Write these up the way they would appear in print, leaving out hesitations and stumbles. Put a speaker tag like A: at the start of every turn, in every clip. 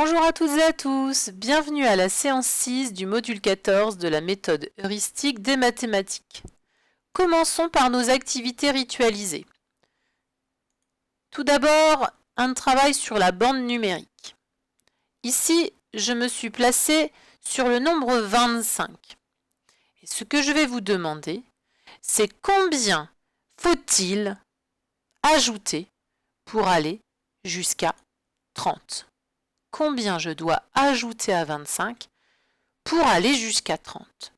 A: Bonjour à toutes et à tous, bienvenue à la séance 6 du module 14 de la méthode heuristique des mathématiques. Commençons par nos activités ritualisées. Tout d'abord, un travail sur la bande numérique. Ici, je me suis placée sur le nombre 25. Et ce que je vais vous demander, c'est combien faut-il ajouter pour aller jusqu'à 30. Combien je dois ajouter à 25 pour aller jusqu'à 30.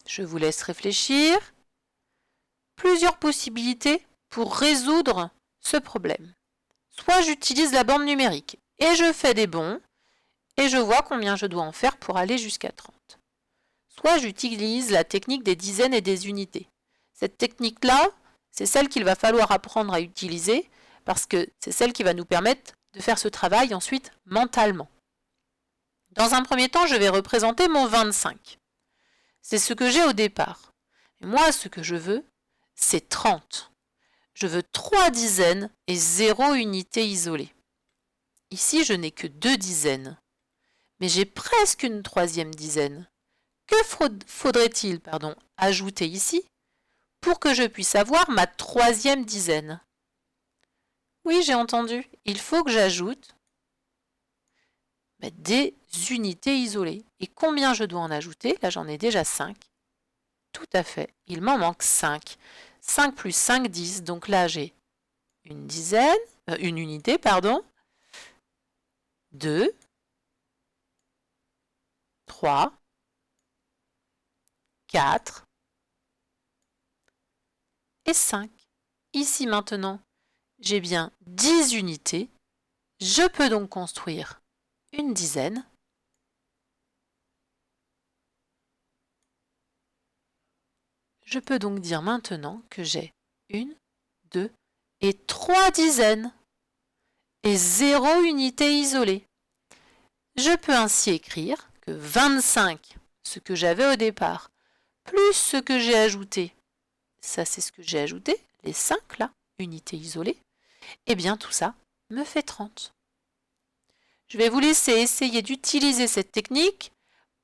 A: Je vous laisse réfléchir. Plusieurs possibilités pour résoudre ce problème. Soit j'utilise la bande numérique et je fais des bonds et je vois combien je dois en faire pour aller jusqu'à 30. Soit j'utilise la technique des dizaines et des unités. Cette technique-là, c'est celle qu'il va falloir apprendre à utiliser parce que c'est celle qui va nous permettre de faire ce travail ensuite mentalement. Dans un premier temps, je vais représenter mon 25. C'est ce que j'ai au départ. Et moi, ce que je veux, c'est 30. Je veux 3 dizaines et 0 unité isolée. Ici, je n'ai que 2 dizaines. Mais j'ai presque une troisième dizaine. Que faudrait-il ajouter ici pour que je puisse avoir ma troisième dizaine? Oui, j'ai entendu. Il faut que j'ajoute des unités isolées. Et combien je dois en ajouter? Là, j'en ai déjà 5. Tout à fait. Il m'en manque 5. 5 plus 5, 10. Donc là, j'ai une unité, 2, 3, 4 et 5. Ici, maintenant, j'ai bien 10 unités. Je peux donc construire une dizaine. Je peux donc dire maintenant que j'ai 1, 2 et 3 dizaines et 0 unité isolée. Je peux ainsi écrire que 25, ce que j'avais au départ, plus ce que j'ai ajouté, ça c'est ce que j'ai ajouté, les 5 là, unités isolées, et bien tout ça me fait 30. Je vais vous laisser essayer d'utiliser cette technique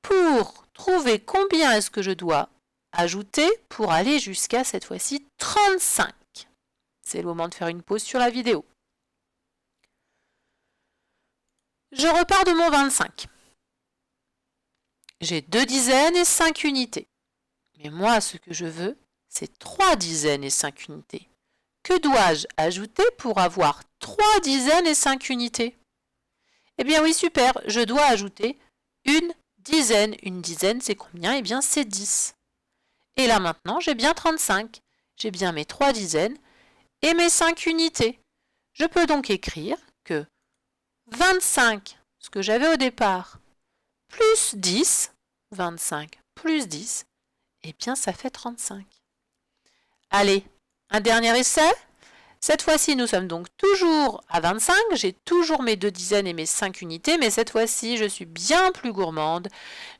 A: pour trouver combien est-ce que je dois ajouter pour aller jusqu'à cette fois-ci 35. C'est le moment de faire une pause sur la vidéo. Je repars de mon 25. J'ai 2 dizaines et 5 unités. Mais moi, ce que je veux, c'est 3 dizaines et 5 unités. Que dois-je ajouter pour avoir 3 dizaines et 5 unités? Eh bien oui, super, je dois ajouter une dizaine. Une dizaine, c'est combien? Eh bien, c'est 10. Et là maintenant, j'ai bien 35. J'ai bien mes 3 dizaines et mes 5 unités. Je peux donc écrire que 25, ce que j'avais au départ, plus 10, 25 plus 10, eh bien ça fait 35. Allez, un dernier essai. Cette fois-ci, nous sommes donc toujours à 25. J'ai toujours mes 2 dizaines et mes 5 unités, mais cette fois-ci, je suis bien plus gourmande.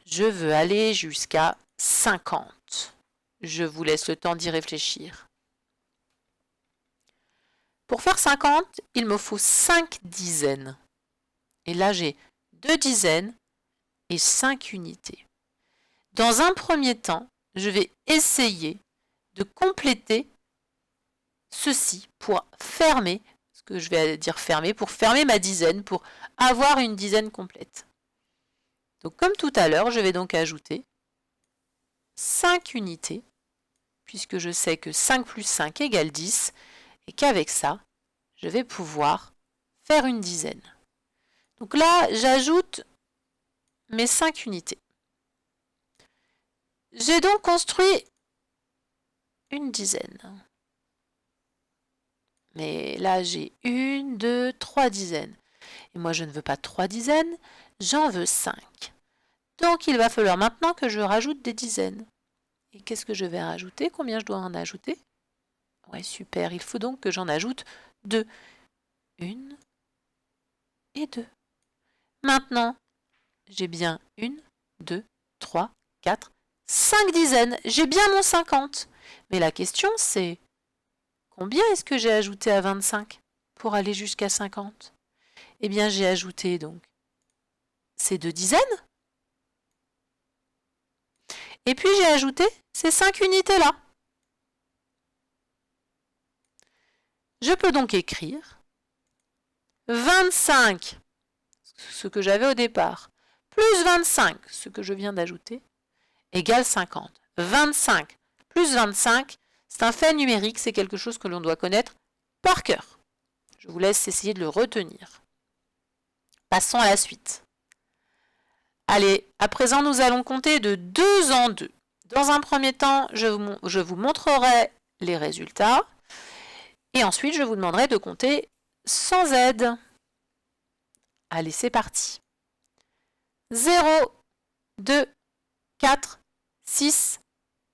A: Je veux aller jusqu'à 50. Je vous laisse le temps d'y réfléchir. Pour faire 50, il me faut 5 dizaines. Et là, j'ai 2 dizaines et 5 unités. Dans un premier temps, je vais essayer de compléter ceci pour fermer, ce que je vais dire fermer, pour fermer ma dizaine, pour avoir une dizaine complète. Donc comme tout à l'heure, je vais donc ajouter 5 unités, puisque je sais que 5 plus 5 égale 10, et qu'avec ça, je vais pouvoir faire une dizaine. Donc là, j'ajoute mes 5 unités. J'ai donc construit une dizaine. Mais là, j'ai 1, 2, 3 dizaines. Et moi, je ne veux pas 3 dizaines, j'en veux 5. Donc, il va falloir maintenant que je rajoute des dizaines. Et qu'est-ce que je vais rajouter? Combien je dois en ajouter? Ouais, super. Il faut donc que j'en ajoute 2. 1 et 2. Maintenant, j'ai bien 1, 2, 3, 4, 5 dizaines. J'ai bien mon 50. Mais la question, c'est combien est-ce que j'ai ajouté à 25 pour aller jusqu'à 50? Eh bien, j'ai ajouté donc ces 2 dizaines. Et puis j'ai ajouté ces 5 unités-là. Je peux donc écrire 25, ce que j'avais au départ, plus 25, ce que je viens d'ajouter, égale 50. 25 plus 25, c'est un fait numérique, c'est quelque chose que l'on doit connaître par cœur. Je vous laisse essayer de le retenir. Passons à la suite. Allez, à présent, nous allons compter de 2 en 2. Dans un premier temps, je vous montrerai les résultats. Et ensuite, je vous demanderai de compter sans aide. Allez, c'est parti. 0, 2, 4, 6,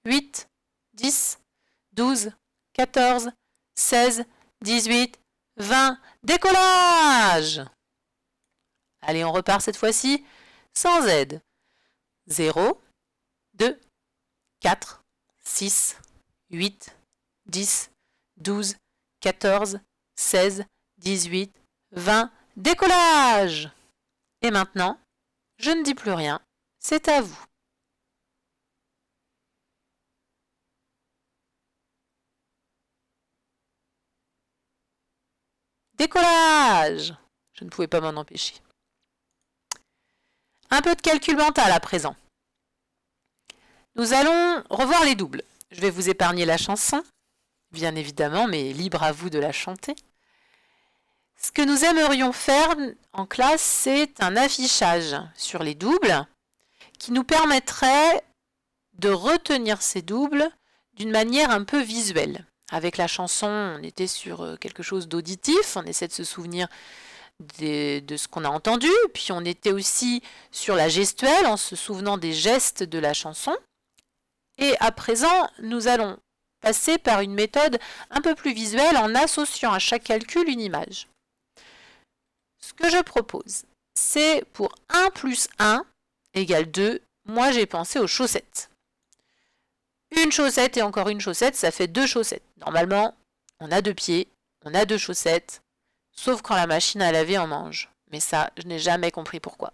A: 8, 10, 12, 14, 16, 18, 20. Décollage! Allez, on repart cette fois-ci sans aide. 0, 2, 4, 6, 8, 10, 12, 14, 16, 18, 20. Décollage! Et maintenant, je ne dis plus rien, c'est à vous. Décollage! Je ne pouvais pas m'en empêcher. Un peu de calcul mental à présent. Nous allons revoir les doubles. Je vais vous épargner la chanson, bien évidemment, mais libre à vous de la chanter. Ce que nous aimerions faire en classe, c'est un affichage sur les doubles qui nous permettrait de retenir ces doubles d'une manière un peu visuelle. Avec la chanson, on était sur quelque chose d'auditif, on essaie de se souvenir de ce qu'on a entendu, puis on était aussi sur la gestuelle en se souvenant des gestes de la chanson. Et à présent, nous allons passer par une méthode un peu plus visuelle en associant à chaque calcul une image. Ce que je propose, c'est pour 1 plus 1 égale 2, moi j'ai pensé aux chaussettes. Une chaussette et encore une chaussette, ça fait 2 chaussettes. Normalement, on a 2 pieds, on a 2 chaussettes, sauf quand la machine à laver en mange. Mais ça, je n'ai jamais compris pourquoi.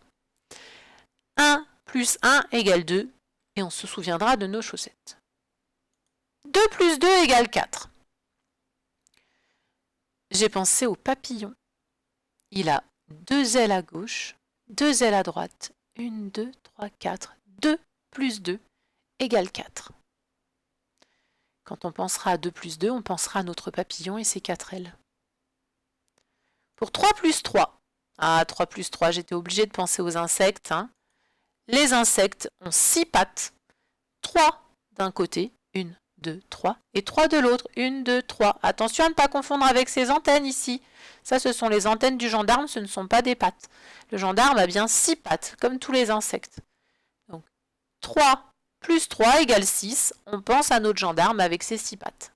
A: 1 plus 1 égale 2, et on se souviendra de nos chaussettes. 2 plus 2 égale 4. J'ai pensé au papillon. Il a 2 ailes à gauche, 2 ailes à droite. 1, 2, 3, 4. 2 plus 2 égale 4. Quand on pensera à 2 plus 2, on pensera à notre papillon et ses 4 ailes. Pour 3 plus 3, 3 plus 3, j'étais obligée de penser aux insectes. Les insectes ont 6 pattes. 3 d'un côté, 1, 2, 3, et 3 de l'autre, 1, 2, 3. Attention à ne pas confondre avec ces antennes ici. Ça, ce sont les antennes du gendarme, ce ne sont pas des pattes. Le gendarme a bien 6 pattes, comme tous les insectes. Donc, 3 plus 3 égale 6. On pense à notre gendarme avec ses 6 pattes.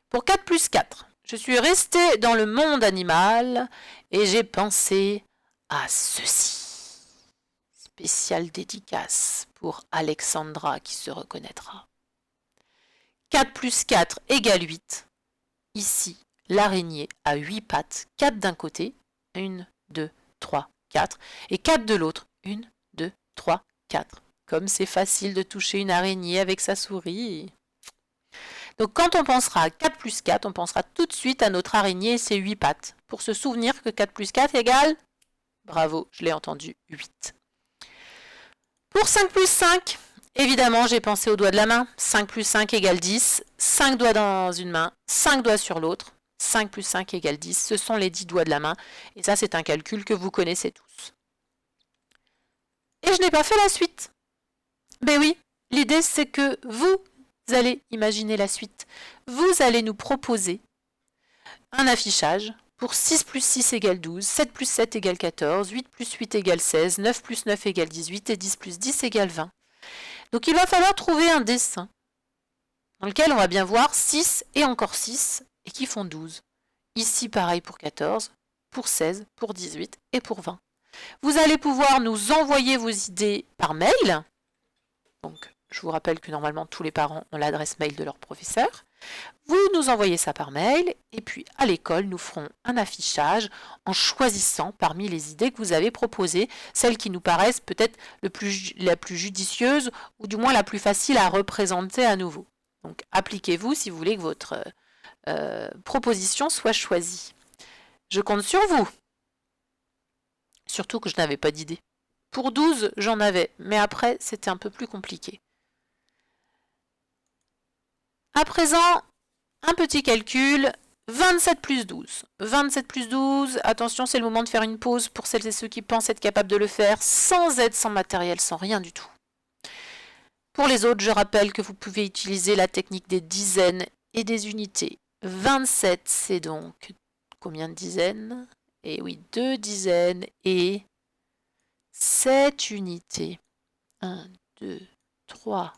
A: Pour 4 plus 4, je suis restée dans le monde animal et j'ai pensé à ceci. Spéciale dédicace pour Alexandra qui se reconnaîtra. 4 plus 4 égale 8. Ici, l'araignée a 8 pattes, 4 d'un côté, 1, 2, 3, 4, et 4 de l'autre, 1, 2, 3, 4. Comme c'est facile de toucher une araignée avec sa souris. Donc quand on pensera à 4 plus 4, on pensera tout de suite à notre araignée et ses 8 pattes, pour se souvenir que 4 plus 4 égale, bravo, je l'ai entendu, 8. Pour 5 plus 5, évidemment, j'ai pensé au doigt de la main. 5 plus 5 égale 10. 5 doigts dans une main, 5 doigts sur l'autre. 5 plus 5 égale 10. Ce sont les 10 doigts de la main. Et ça, c'est un calcul que vous connaissez tous. Et je n'ai pas fait la suite. Ben oui, l'idée, c'est que vous allez imaginer la suite. Vous allez nous proposer un affichage pour 6 plus 6 égale 12, 7 plus 7 égale 14, 8 plus 8 égale 16, 9 plus 9 égale 18 et 10 plus 10 égale 20. Donc il va falloir trouver un dessin dans lequel on va bien voir 6 et encore 6 et qui font 12. Ici pareil pour 14, pour 16, pour 18 et pour 20. Vous allez pouvoir nous envoyer vos idées par mail. Donc je vous rappelle que normalement tous les parents ont l'adresse mail de leur professeur. Vous nous envoyez ça par mail et puis à l'école, nous ferons un affichage en choisissant parmi les idées que vous avez proposées, celles qui nous paraissent peut-être la plus judicieuse ou du moins la plus facile à représenter à nouveau. Donc appliquez-vous si vous voulez que votre proposition soit choisie. Je compte sur vous. Surtout que je n'avais pas d'idée. Pour 12, j'en avais, mais après, c'était un peu plus compliqué. À présent, un petit calcul, 27 plus 12. 27 plus 12, attention, c'est le moment de faire une pause pour celles et ceux qui pensent être capables de le faire, sans aide, sans matériel, sans rien du tout. Pour les autres, je rappelle que vous pouvez utiliser la technique des dizaines et des unités. 27, c'est donc combien de dizaines? Et oui, 2 dizaines et 7 unités. 1, 2, 3,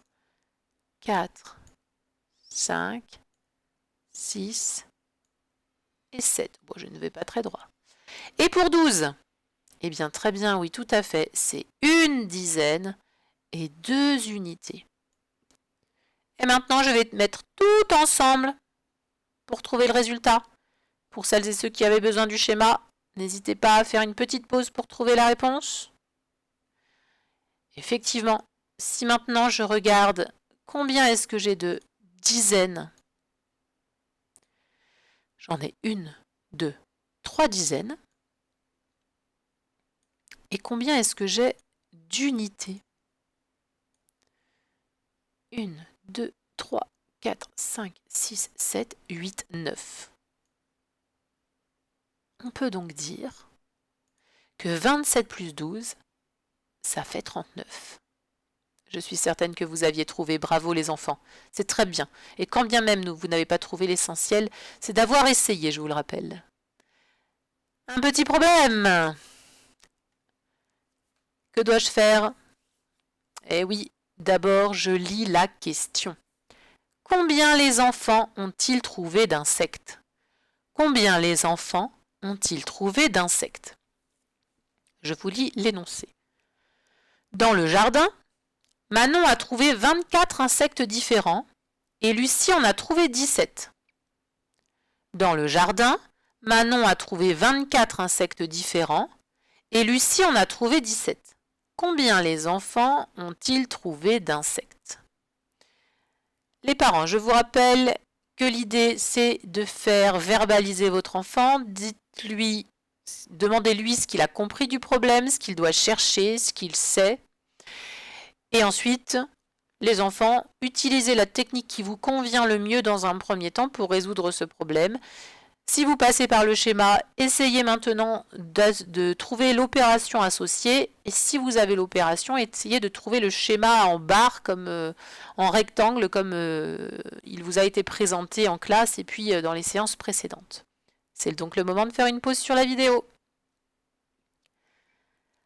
A: 4, 5, 6 et 7. Bon, je ne vais pas très droit. Et pour 12, eh bien très bien, oui, tout à fait, c'est 1 dizaine et 2 unités. Et maintenant, je vais mettre tout ensemble pour trouver le résultat. Pour celles et ceux qui avaient besoin du schéma, n'hésitez pas à faire une petite pause pour trouver la réponse. Effectivement, si maintenant je regarde combien est-ce que j'ai de dizaines, j'en ai 1, 2, 3 dizaines. Et combien est-ce que j'ai d'unités? 1, 2, 3, 4, 5, 6, 7, 8, 9. On peut donc dire que 27 plus 12, ça fait 39. Je suis certaine que vous aviez trouvé. Bravo les enfants. C'est très bien. Et quand bien même vous n'avez pas trouvé l'essentiel, c'est d'avoir essayé, je vous le rappelle. Un petit problème. Que dois-je faire? Eh oui, d'abord je lis la question. Combien les enfants ont-ils trouvé d'insectes? Combien les enfants ont-ils trouvé d'insectes? Je vous lis l'énoncé. Dans le jardin, Manon a trouvé 24 insectes différents et Lucie en a trouvé 17. Dans le jardin, Manon a trouvé 24 insectes différents et Lucie en a trouvé 17. Combien les enfants ont-ils trouvé d'insectes? Les parents, je vous rappelle que l'idée c'est de faire verbaliser votre enfant. Dites-lui, demandez-lui ce qu'il a compris du problème, ce qu'il doit chercher, ce qu'il sait. Et ensuite, les enfants, utilisez la technique qui vous convient le mieux dans un premier temps pour résoudre ce problème. Si vous passez par le schéma, essayez maintenant de trouver l'opération associée. Et si vous avez l'opération, essayez de trouver le schéma en barre, comme en rectangle, comme il vous a été présenté en classe et puis dans les séances précédentes. C'est donc le moment de faire une pause sur la vidéo.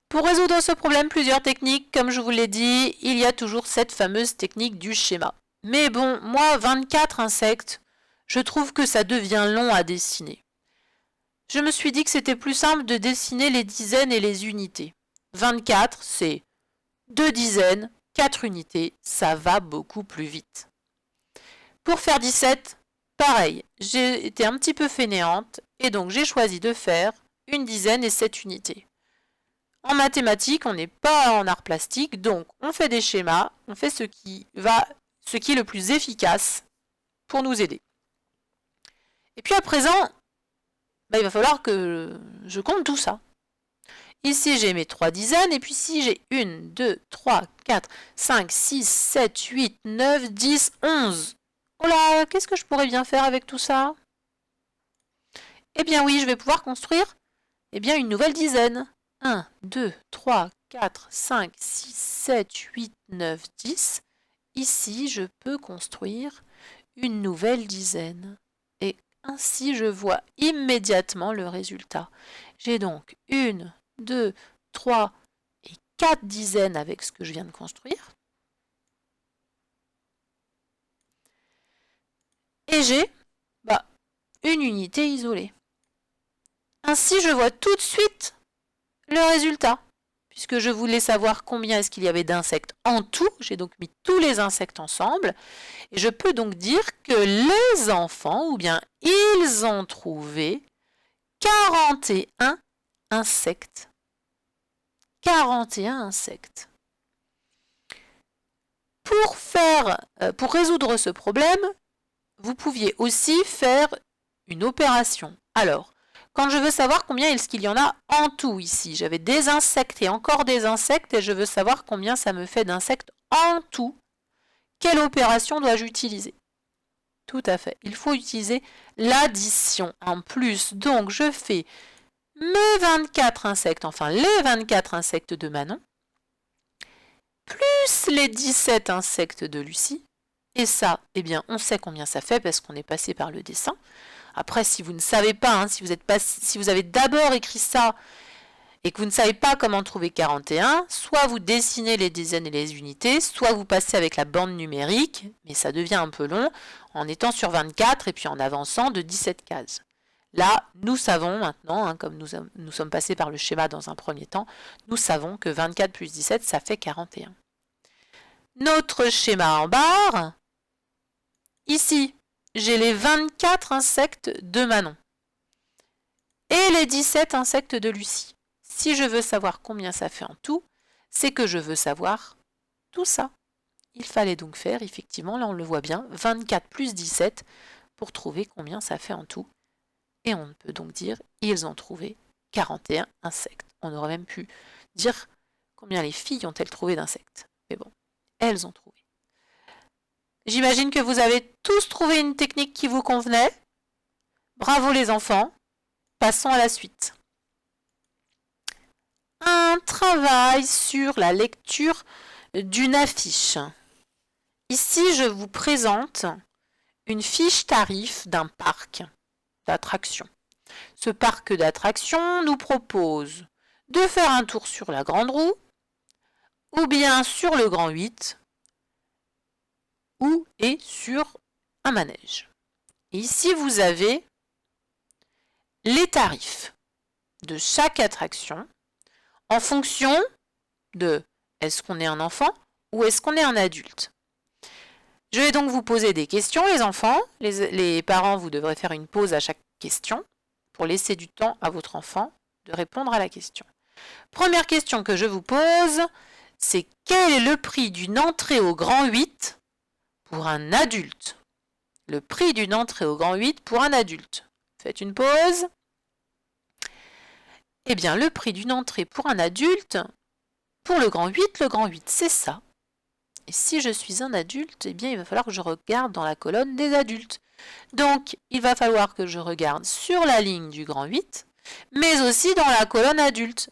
A: Pour résoudre ce problème, plusieurs techniques, comme je vous l'ai dit, il y a toujours cette fameuse technique du schéma. Mais bon, moi, 24 insectes, je trouve que ça devient long à dessiner. Je me suis dit que c'était plus simple de dessiner les dizaines et les unités. 24, c'est 2 dizaines, 4 unités, ça va beaucoup plus vite. Pour faire 17, pareil, j'ai été un petit peu fainéante et donc j'ai choisi de faire 1 dizaine et 7 unités. En mathématiques, on n'est pas en art plastique, donc on fait des schémas, on fait ce qui est le plus efficace pour nous aider. Et puis à présent, il va falloir que je compte tout ça. Ici, j'ai mes 3 dizaines, et puis ici, j'ai 1, 2, 3, 4, 5, 6, 7, 8, 9, 10, 11. Oh là, qu'est-ce que je pourrais bien faire avec tout ça? Eh bien oui, je vais pouvoir construire une nouvelle dizaine. 1, 2, 3, 4, 5, 6, 7, 8, 9, 10. Ici, je peux construire une nouvelle dizaine. Et ainsi, je vois immédiatement le résultat. J'ai donc 1, 2, 3 et 4 dizaines avec ce que je viens de construire. Et j'ai une unité isolée. Ainsi, je vois tout de suite le résultat, puisque je voulais savoir combien est-ce qu'il y avait d'insectes en tout. J'ai donc mis tous les insectes ensemble. Et je peux donc dire que les enfants, ou bien ils ont trouvé 41 insectes. 41 insectes. Pour résoudre ce problème, vous pouviez aussi faire une opération. Alors, quand je veux savoir combien est-ce qu'il y en a en tout ici, j'avais des insectes et encore des insectes et je veux savoir combien ça me fait d'insectes en tout. Quelle opération dois-je utiliser? Tout à fait, il faut utiliser l'addition en plus. Donc, je fais mes 24 insectes, enfin les 24 insectes de Manon, plus les 17 insectes de Lucie. Et ça, eh bien, on sait combien ça fait parce qu'on est passé par le dessin. Après, si vous ne savez pas, hein, si vous avez d'abord écrit ça et que vous ne savez pas comment trouver 41, soit vous dessinez les dizaines et les unités, soit vous passez avec la bande numérique, mais ça devient un peu long, en étant sur 24 et puis en avançant de 17 cases. Là, nous savons maintenant, hein, comme nous sommes passés par le schéma dans un premier temps, nous savons que 24 plus 17, ça fait 41. Notre schéma en barre, ici, j'ai les 24 insectes de Manon et les 17 insectes de Lucie. Si je veux savoir combien ça fait en tout, c'est que je veux savoir tout ça. Il fallait donc faire, effectivement, là on le voit bien, 24 plus 17 pour trouver combien ça fait en tout. Et on peut donc dire, ils ont trouvé 41 insectes. On aurait même pu dire combien les filles ont-elles trouvé d'insectes. Mais bon, elles ont trouvé. J'imagine que vous avez tous trouvé une technique qui vous convenait. Bravo les enfants. Passons à la suite. Un travail sur la lecture d'une affiche. Ici, je vous présente une fiche tarif d'un parc d'attractions. Ce parc d'attractions nous propose de faire un tour sur la grande roue, ou bien sur le grand 8, ou et sur un manège. Et ici, vous avez les tarifs de chaque attraction en fonction de est-ce qu'on est un enfant ou est-ce qu'on est un adulte. Je vais donc vous poser des questions, les enfants. Les parents, vous devrez faire une pause à chaque question pour laisser du temps à votre enfant de répondre à la question. Première question que je vous pose, c'est quel est le prix d'une entrée au grand 8 pour un adulte? Le prix d'une entrée au grand 8 pour un adulte. Faites une pause. Eh bien, le prix d'une entrée pour un adulte, pour le grand 8, c'est ça. Et si je suis un adulte, eh bien, il va falloir que je regarde dans la colonne des adultes. Donc, il va falloir que je regarde sur la ligne du grand 8, mais aussi dans la colonne adulte.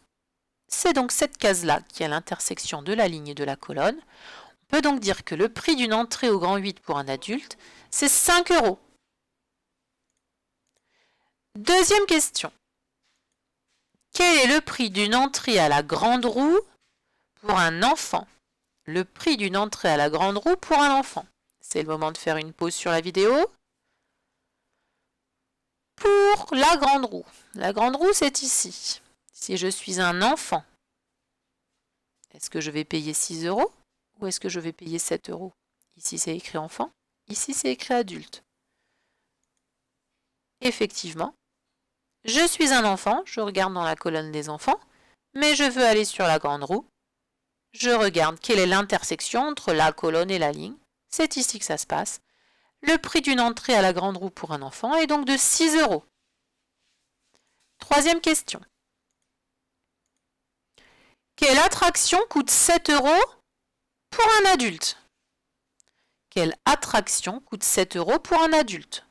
A: C'est donc cette case-là qui est à l'intersection de la ligne et de la colonne. On peut donc dire que le prix d'une entrée au grand 8 pour un adulte, c'est 5 €. Deuxième question. Quel est le prix d'une entrée à la grande roue pour un enfant? Le prix d'une entrée à la grande roue pour un enfant. C'est le moment de faire une pause sur la vidéo. Pour la grande roue. La grande roue, c'est ici. Si je suis un enfant, est-ce que je vais payer 6 € ou est-ce que je vais payer 7 €? Ici, c'est écrit enfant. Ici, c'est écrit adulte. Effectivement, je suis un enfant, je regarde dans la colonne des enfants, mais je veux aller sur la grande roue. Je regarde quelle est l'intersection entre la colonne et la ligne. C'est ici que ça se passe. Le prix d'une entrée à la grande roue pour un enfant est donc de 6 €. Troisième question. Quelle attraction coûte 7 € pour un adulte? Quelle attraction coûte 7 € pour un adulte?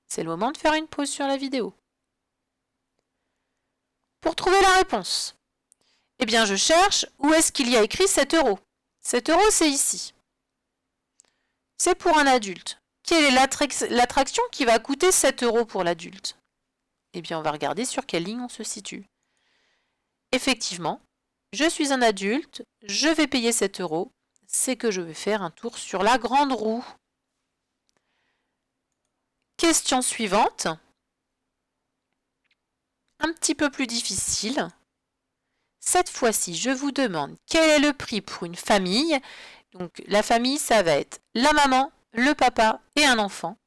A: C'est le moment de faire une pause sur la vidéo. Pour trouver la réponse, eh bien je cherche où est-ce qu'il y a écrit 7 €. 7 €, c'est ici. C'est pour un adulte. Quelle est l'attraction qui va coûter 7 € pour l'adulte? Eh bien, on va regarder sur quelle ligne on se situe. Effectivement, je suis un adulte, je vais payer 7 €, c'est que je vais faire un tour sur la grande roue. Question suivante. Un petit peu plus difficile. cette fois-ci, je vous demande quel est le prix pour une famille. Donc la famille, ça va être la maman, le papa et un enfant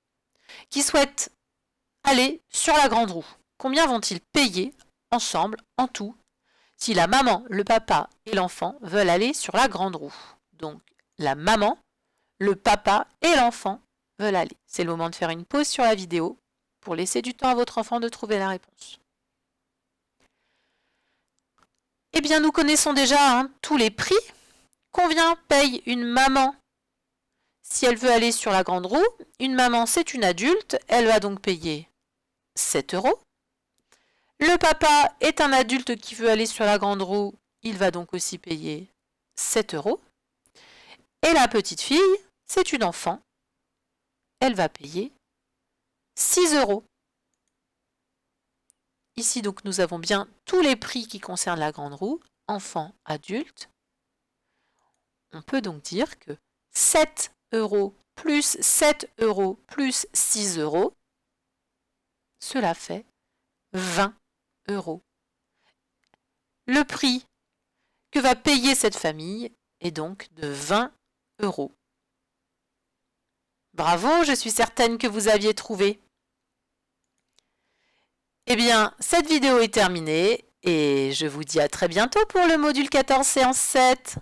A: qui souhaitent aller sur la grande roue. Combien vont-ils payer ensemble, en tout, si la maman, le papa et l'enfant veulent aller sur la grande roue? Donc la maman, le papa et l'enfant veulent aller. C'est le moment de faire une pause sur la vidéo pour laisser du temps à votre enfant de trouver la réponse. Eh bien, nous connaissons déjà tous les prix. Combien paye une maman si elle veut aller sur la grande roue? Une maman, c'est une adulte, elle va donc payer 7 €. Le papa est un adulte qui veut aller sur la grande roue, il va donc aussi payer 7 €. Et la petite fille, c'est une enfant, elle va payer 6 €. Ici, donc, nous avons bien tous les prix qui concernent la grande roue, enfant, adulte. On peut donc dire que 7 € plus 7 € plus 6 €, cela fait 20 €. Le prix que va payer cette famille est donc de 20 €. Bravo, je suis certaine que vous aviez trouvé. Eh bien, cette vidéo est terminée et je vous dis à très bientôt pour le module 14 séance 7.